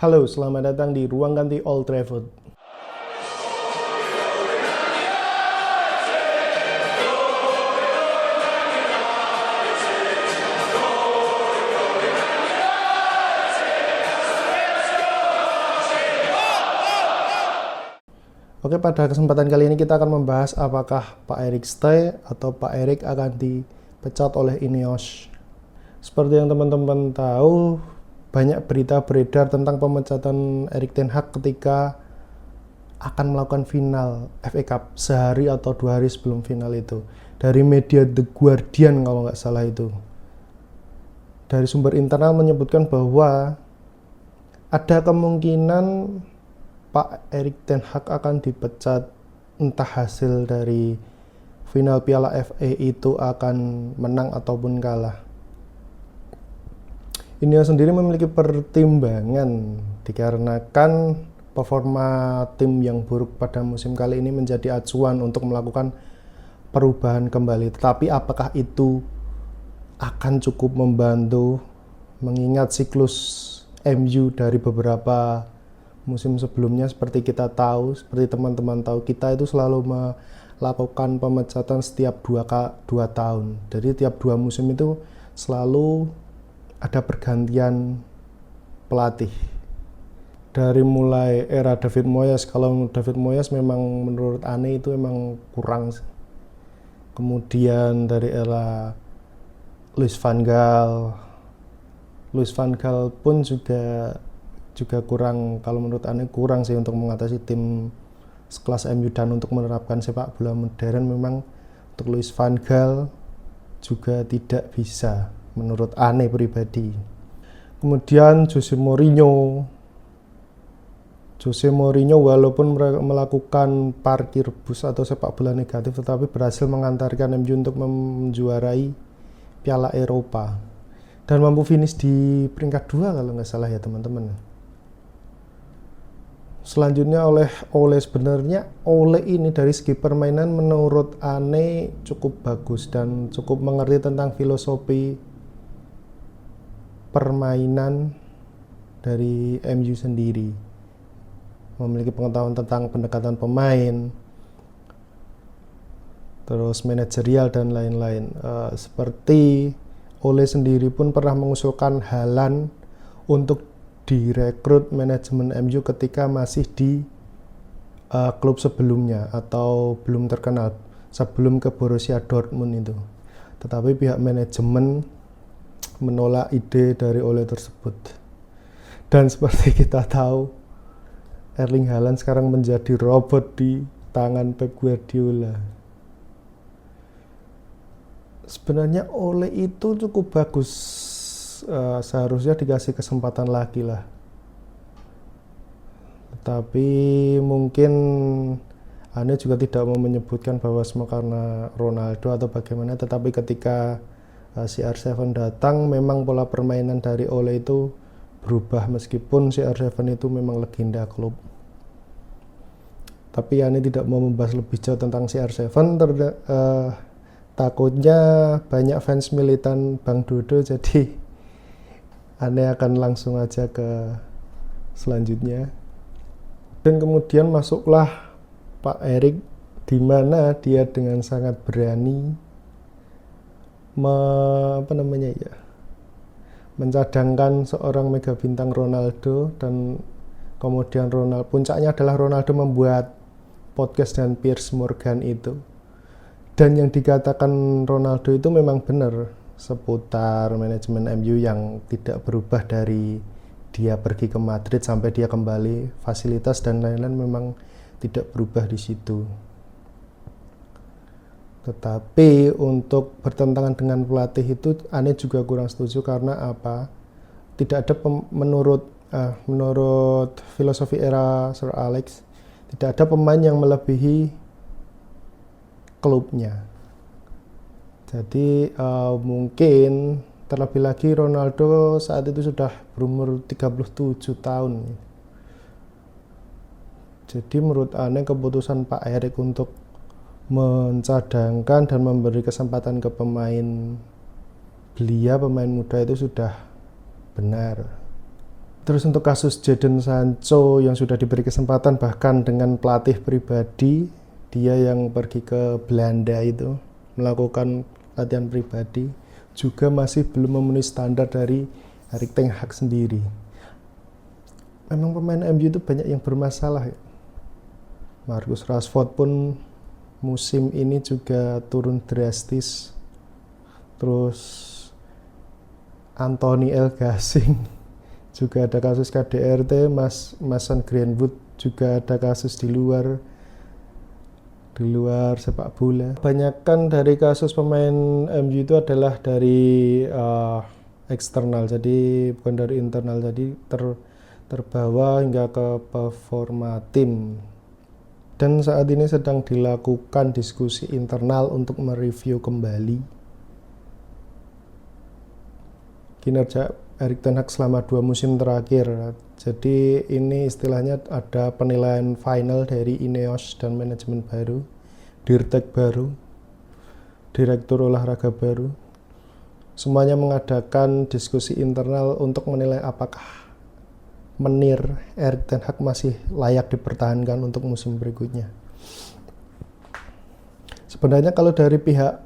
Halo, selamat datang di Ruang Ganti Old Trafford. Oke, pada kesempatan kali ini kita akan membahas apakah Pak Erik stay atau Pak Erik akan dipecat oleh Ineos. Seperti yang teman-teman tahu, banyak berita beredar tentang pemecatan Erik ten Hag ketika akan melakukan final FA Cup sehari atau 2 hari sebelum final itu. Dari media The Guardian kalau nggak salah itu. Dari sumber internal menyebutkan bahwa ada kemungkinan Pak Erik ten Hag akan dipecat, entah hasil dari final Piala FA itu akan menang ataupun kalah. Ineos sendiri memiliki pertimbangan dikarenakan performa tim yang buruk pada musim kali ini menjadi acuan untuk melakukan perubahan kembali. Tetapi apakah itu akan cukup membantu mengingat siklus MU dari beberapa musim sebelumnya? Seperti kita tahu, seperti teman-teman tahu, kita itu selalu melakukan pemecatan setiap 2 tahun. Jadi tiap 2 musim itu selalu ada pergantian pelatih. Dari mulai era David Moyes, kalau David Moyes memang menurut Ane itu memang kurang. Kemudian dari era Louis van Gaal pun juga kurang, kalau menurut Ane kurang sih untuk mengatasi tim sekelas MU dan untuk menerapkan sepak bola modern. Memang untuk Louis van Gaal juga tidak bisa menurut Ane pribadi. Kemudian Jose Mourinho walaupun melakukan parkir bus atau sepak bola negatif, tetapi berhasil mengantarkan MU untuk menjuarai Piala Eropa dan mampu finish di peringkat 2 kalau nggak salah ya teman-teman. Selanjutnya Ole sebenarnya Ole ini dari segi permainan menurut Ane cukup bagus dan cukup mengerti tentang filosofi permainan dari MU sendiri. Memiliki pengetahuan tentang pendekatan pemain, terus manajerial dan lain-lain. Seperti Ole sendiri pun pernah mengusulkan Haaland untuk direkrut manajemen MU ketika masih di klub sebelumnya atau belum terkenal sebelum ke Borussia Dortmund itu. Tetapi pihak manajemen menolak ide dari Ole tersebut. Dan seperti kita tahu, Erling Haaland sekarang menjadi robot di tangan Pep Guardiola. Sebenarnya Ole itu cukup bagus, seharusnya dikasih kesempatan lagi lah. Tapi mungkin Ane juga tidak mau menyebutkan bahwa semua karena Ronaldo atau bagaimana, tetapi ketika CR7 datang memang pola permainan dari Ole itu berubah, meskipun CR7 itu memang legenda klub. Tapi Ane tidak mau membahas lebih jauh tentang CR7, takutnya banyak fans militan Bang Dodo, jadi Ane akan langsung aja ke selanjutnya. Dan kemudian masuklah Pak Erik, di mana dia dengan sangat berani mencadangkan seorang mega bintang Ronaldo, dan kemudian puncaknya adalah Ronaldo membuat podcast dengan Piers Morgan itu. Dan yang dikatakan Ronaldo itu memang benar seputar manajemen MU yang tidak berubah dari dia pergi ke Madrid sampai dia kembali, fasilitas dan lain-lain memang tidak berubah di situ. Tetapi untuk bertentangan dengan pelatih itu Ane juga kurang setuju, karena apa? Tidak ada menurut filosofi era Sir Alex, tidak ada pemain yang melebihi klubnya. Jadi mungkin terlebih lagi Ronaldo saat itu sudah berumur 37 tahun. Jadi menurut Ane keputusan Pak Erik untuk mencadangkan dan memberi kesempatan ke pemain muda itu sudah benar. Terus untuk kasus Jadon Sancho yang sudah diberi kesempatan bahkan dengan pelatih pribadi, dia yang pergi ke Belanda itu melakukan latihan pribadi, juga masih belum memenuhi standar dari Erik ten Hag sendiri. Memang pemain MU itu banyak yang bermasalah ya. Marcus Rashford pun musim ini juga turun drastis. Terus Anthony Elgasing juga ada kasus KDRT, Mason Greenwood juga ada kasus di luar sepak bola. Kebanyakan dari kasus pemain MU itu adalah dari eksternal, jadi bukan dari internal, jadi terbawa hingga ke performa tim. Dan saat ini sedang dilakukan diskusi internal untuk mereview kembali kinerja Erik ten Hag selama 2 musim terakhir. Jadi ini istilahnya ada penilaian final dari Ineos dan manajemen baru, Dirtek baru, direktur olahraga baru. Semuanya mengadakan diskusi internal untuk menilai apakah menir Erik ten Hag masih layak dipertahankan untuk musim berikutnya. Sebenarnya kalau dari pihak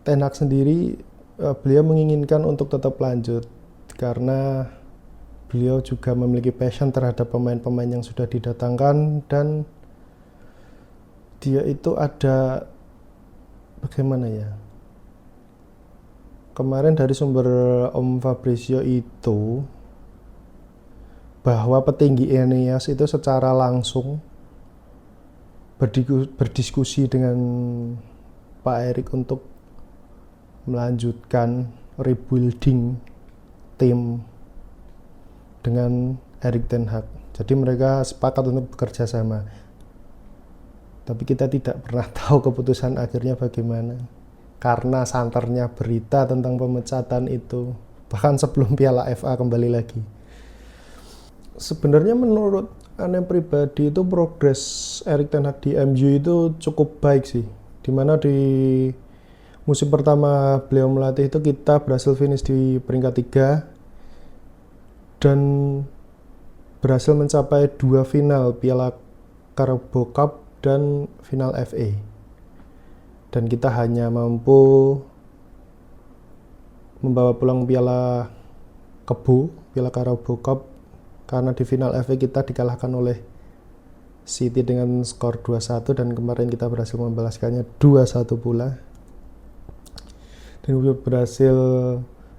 ten Hag sendiri, beliau menginginkan untuk tetap lanjut karena beliau juga memiliki passion terhadap pemain-pemain yang sudah didatangkan, dan dia itu ada bagaimana ya, kemarin dari sumber Om Fabrizio itu bahwa petinggi Ineos itu secara langsung berdiskusi dengan Pak Erik untuk melanjutkan rebuilding tim dengan Erik ten Hag. Jadi mereka sepakat untuk bekerja sama. Tapi kita tidak pernah tahu keputusan akhirnya bagaimana. Karena santernya berita tentang pemecatan itu, bahkan sebelum Piala FA kembali lagi. Sebenarnya menurut Ane pribadi itu progres Erik ten Hag di MU itu cukup baik sih. Dimana di musim pertama beliau melatih itu kita berhasil finish di peringkat 3 dan berhasil mencapai 2 final Piala Carabao Cup dan final FA. Dan kita hanya mampu membawa pulang Piala Carabao Cup karena di final FA kita dikalahkan oleh City dengan skor 2-1 dan kemarin kita berhasil membalaskannya 2-1 pula. Dan berhasil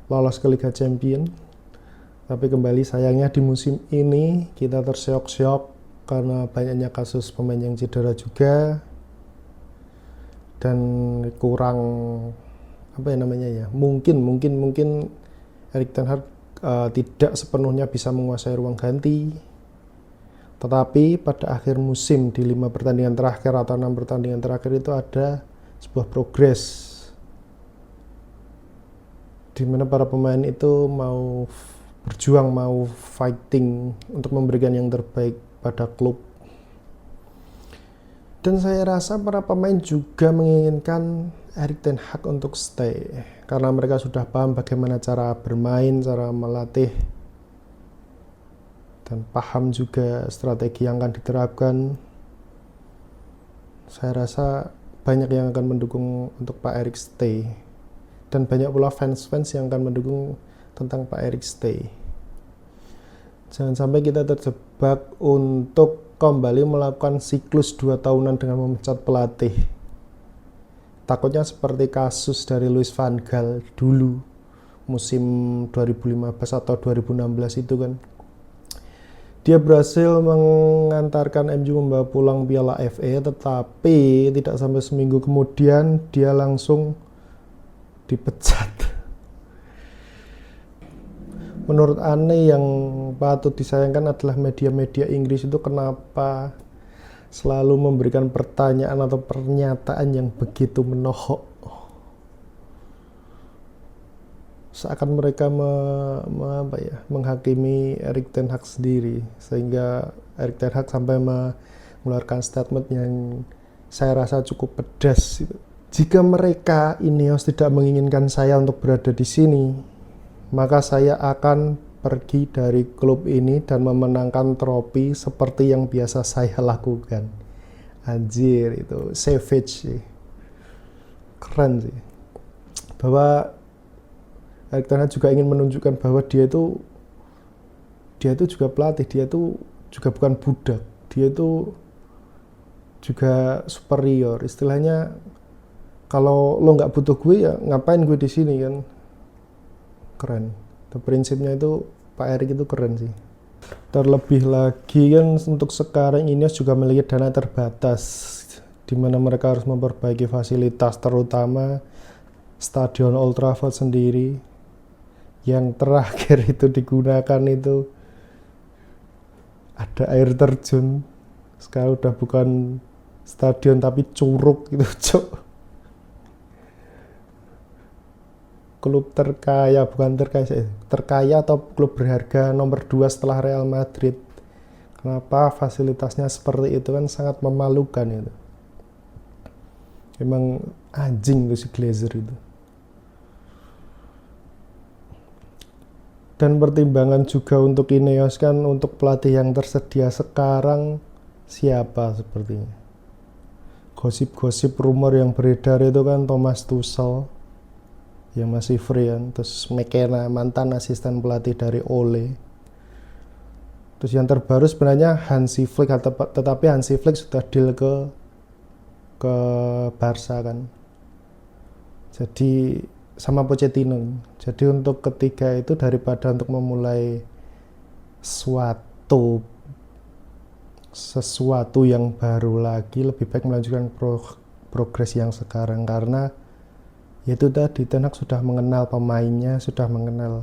lolos ke Liga Champions. Tapi kembali sayangnya di musim ini kita terseok-seok karena banyaknya kasus pemain yang cedera juga dan kurang mungkin Erik ten Hag tidak sepenuhnya bisa menguasai ruang ganti. Tetapi pada akhir musim di 5 pertandingan terakhir atau 6 pertandingan terakhir itu ada sebuah progres di mana para pemain itu mau berjuang, mau fighting untuk memberikan yang terbaik pada klub. Dan saya rasa para pemain juga menginginkan Erik ten Hag untuk stay karena mereka sudah paham bagaimana cara bermain, cara melatih, dan paham juga strategi yang akan diterapkan. Saya rasa banyak yang akan mendukung untuk Pak Erik stay. Dan banyak pula fans-fans yang akan mendukung tentang Pak Erik stay. Jangan sampai kita terjebak untuk kembali melakukan siklus 2 tahunan dengan memecat pelatih. Takutnya seperti kasus dari Louis van Gaal dulu, musim 2015 atau 2016 itu kan. Dia berhasil mengantarkan MU membawa pulang Piala FA, tetapi tidak sampai seminggu kemudian dia langsung dipecat. Menurut Ane yang patut disayangkan adalah media-media Inggris itu kenapa selalu memberikan pertanyaan atau pernyataan yang begitu menohok. Seakan mereka menghakimi Erik ten Hag sendiri, sehingga Erik ten Hag sampai mengeluarkan statement yang saya rasa cukup pedas. Jika mereka Ineos tidak menginginkan saya untuk berada di sini, maka saya akan pergi dari klub ini dan memenangkan trofi seperti yang biasa saya lakukan. Anjir, itu savage sih. Keren sih. Bahwa Erik ten Hag juga ingin menunjukkan bahwa dia itu juga pelatih, dia itu juga bukan budak, dia itu juga superior. Istilahnya kalau lo nggak butuh gue ya ngapain gue di sini kan. Keren. Prinsipnya itu Pak Erik itu keren sih. Terlebih lagi kan untuk sekarang Ineos juga memiliki dana terbatas di mana mereka harus memperbaiki fasilitas, terutama Stadion Old Trafford sendiri yang terakhir itu digunakan itu ada air terjun. Sekarang udah bukan stadion tapi curug gitu, cok. Klub terkaya, bukan terkaya atau klub berharga nomor 2 setelah Real Madrid. Kenapa fasilitasnya seperti itu, kan sangat memalukan itu. Emang anjing tuh si Glazer itu. Dan pertimbangan juga untuk Ineos kan, untuk pelatih yang tersedia sekarang siapa sepertinya. Gosip-gosip rumor yang beredar itu kan Thomas Tuchel yang masih free kan, terus McKenna mantan asisten pelatih dari Ole, terus yang terbaru sebenarnya Hansi Flick, tetapi Hansi Flick sudah deal ke Barca kan, jadi sama Pochettino. Jadi untuk ketiga itu daripada untuk memulai sesuatu yang baru lagi, lebih baik melanjutkan progres yang sekarang, karena yaitu tadi Ten Hag sudah mengenal pemainnya, sudah mengenal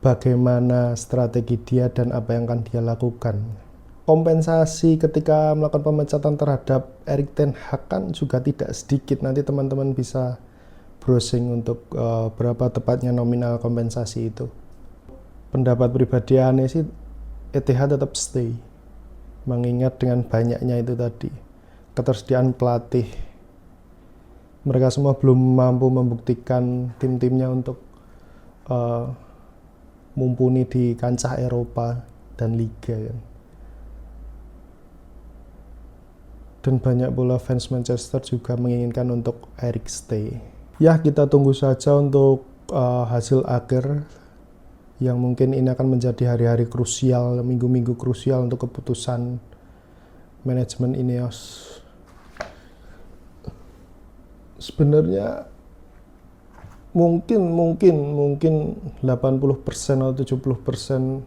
bagaimana strategi dia dan apa yang akan dia lakukan. Kompensasi ketika melakukan pemecatan terhadap Erik ten Hag kan juga tidak sedikit. Nanti teman-teman bisa browsing untuk berapa tepatnya nominal kompensasi itu. Pendapat pribadi aneh sih, Etihad tetap stay, mengingat dengan banyaknya itu tadi ketersediaan pelatih. Mereka semua belum mampu membuktikan tim-timnya untuk mumpuni di kancah Eropa dan Liga kan. Dan banyak pula fans Manchester juga menginginkan untuk Erik stay. Ya, kita tunggu saja untuk hasil akhir yang mungkin ini akan menjadi hari-hari krusial, minggu-minggu krusial untuk keputusan manajemen Ineos. Sebenarnya mungkin 80% atau 70%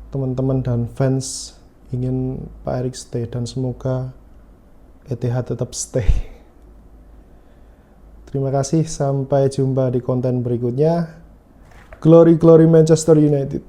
teman-teman dan fans ingin Pak Erik stay, dan semoga Etihad tetap stay. Terima kasih, sampai jumpa di konten berikutnya. Glory Manchester United.